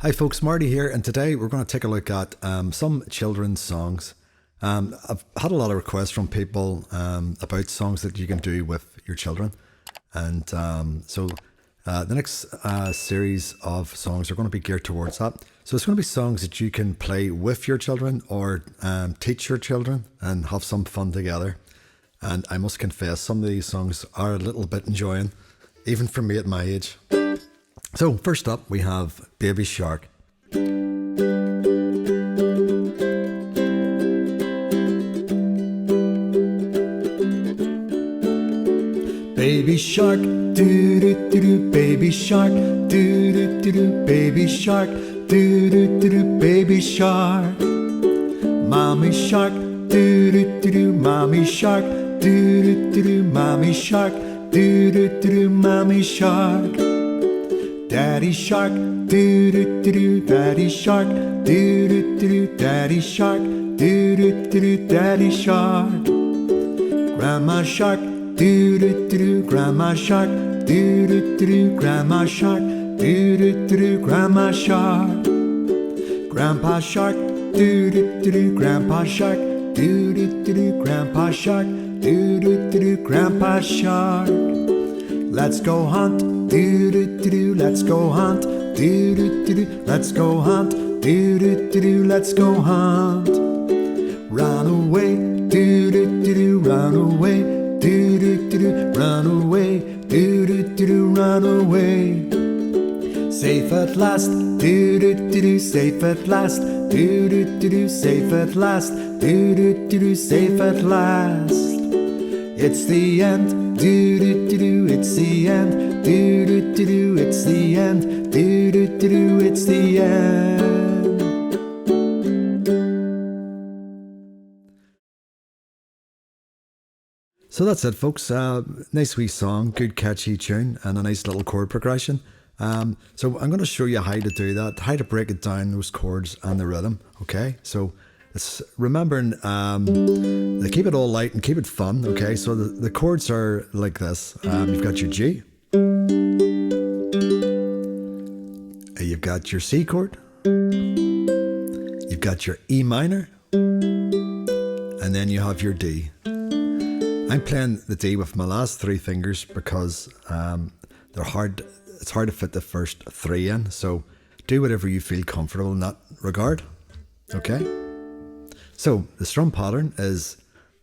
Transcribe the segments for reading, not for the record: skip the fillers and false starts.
Hi folks, Marty here, and today we're going to take a look at some children's songs. I've had a lot of requests from people about songs that you can do with your children, and the next series of songs are going to be geared towards that. So it's going to be songs that you can play with your children or teach your children and have some fun together. And I must confess, some of these songs are a little bit enjoying, even for me at my age. So first up we have Baby Shark. Baby shark, doo doo doo doo, baby shark, doo doo doo doo, baby shark, doo doo doo doo, baby shark. Mommy shark, doo doo doo doo, mommy shark, doo doo doo doo, mommy shark, doo doo doo doo, mommy shark. Daddy shark, doo doo doo doo, daddy shark, doo doo doo doo, daddy shark, doo doo doo doo, daddy shark. Grandma shark, doo doo doo doo, grandma shark, doo doo doo doo, grandma shark, doo doo doo doo, grandma shark. Grandpa shark, doo doo doo doo, grandpa shark, doo doo doo doo, grandpa shark, doo doo doo doo, grandpa shark. Let's go hunt, doo doo doo doo, let's go hunt, doo doo doo doo, let's go hunt, doo doo doo doo, let's go hunt. Run away, doo doo doo doo, run away, doo doo doo doo, run away, doo doo doo doo, run away. Safe at last, doo doo doo doo, safe at last, doo doo doo doo, safe at last, doo doo doo doo, safe at last. It's the end, doo doo doo doo, it's the end, doo doo doo doo, it's the end, doo doo doo doo, it's the end. So that's it, folks. Nice wee song, good catchy tune, and a nice little chord progression. So I'm going to show you how to do that, how to break it down, those chords and the rhythm. Okay, so it's remembering to keep it all light and keep it fun. Okay, so the chords are like this. You've got your G, you've got your C chord, you've got your E minor, and then you have your D. I'm playing the D with my last three fingers because they're hard. It's hard to fit the first three in. So do whatever you feel comfortable in that regard. Okay. So the strum pattern is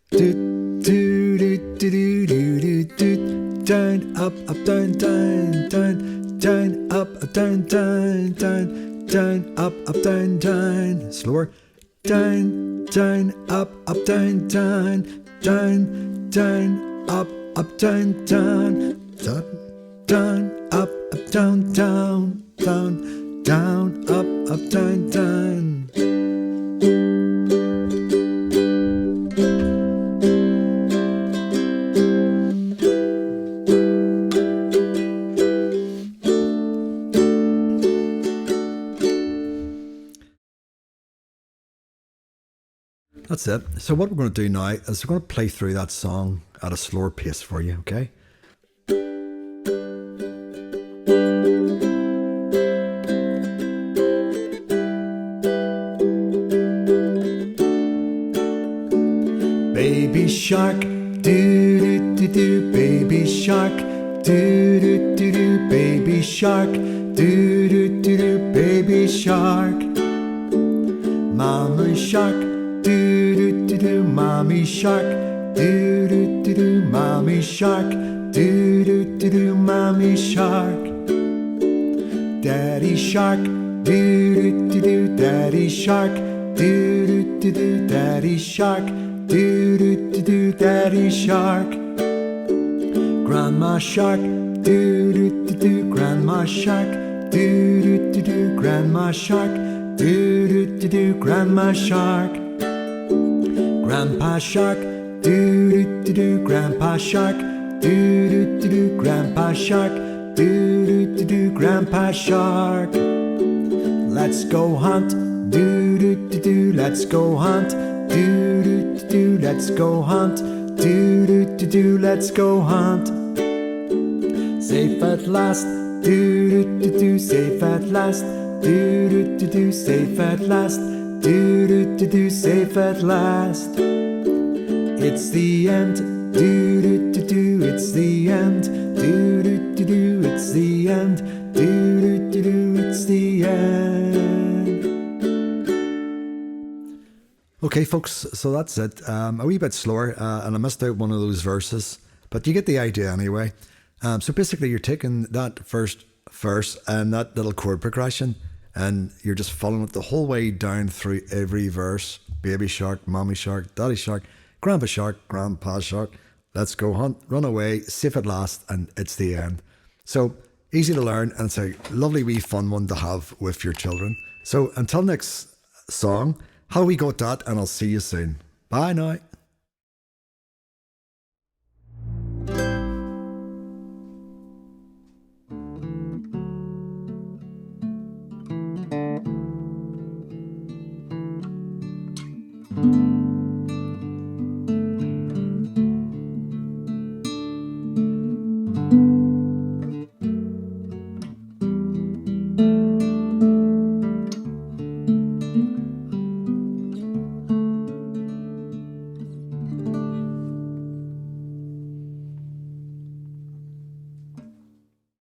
do do do do do do do, down up up down down down, down up up down down down, down up up down down. Slower. Down down up up down down, down down up up down down, down down up up down down, down down up up down down. That's it. So what we're going to do now is we're going to play through that song at a slower pace for you, okay? Baby shark, doo doo doo doo, baby shark, doo doo doo doo, baby shark, doo doo doo doo, baby shark. Mama shark, doo doo doo doo, mommy shark, doo doo doo doo, mommy shark, doo doo doo doo, mommy shark. Daddy shark, doo doo doo doo, daddy shark, doo doo doo doo, daddy shark, doo doo doo doo, daddy shark. Grandma shark, doo doo doo doo, grandma shark, doo doo doo doo, grandma shark, doo doo doo doo, grandma shark. Grandpa shark, doo doo doo doo, grandpa shark, doo doo doo doo, grandpa shark, doo doo doo doo, grandpa shark. Let's go hunt, doo doo doo doo, let's go hunt, doo doo doo doo, let's go hunt, doo doo doo doo, let's go hunt. Safe at last, doo doo doo doo, safe at last, Do do do do, safe at last. Do do do do, safe at last. It's the end. Do do do do, it's the end. Do do do do, it's the end. Do do do do, it's the end. Okay, folks, so that's it. A wee bit slower, and I missed out one of those verses, but you get the idea anyway. So basically, you're taking that first verse and that little chord progression, and you're just following it the whole way down through every verse. Baby shark, mommy shark, daddy shark, grandpa shark, grandpa shark. Let's go hunt, run away, safe at last, and it's the end. So easy to learn, and it's a lovely wee fun one to have with your children. So until next song, how we got that, and I'll see you soon. Bye now. Thank you.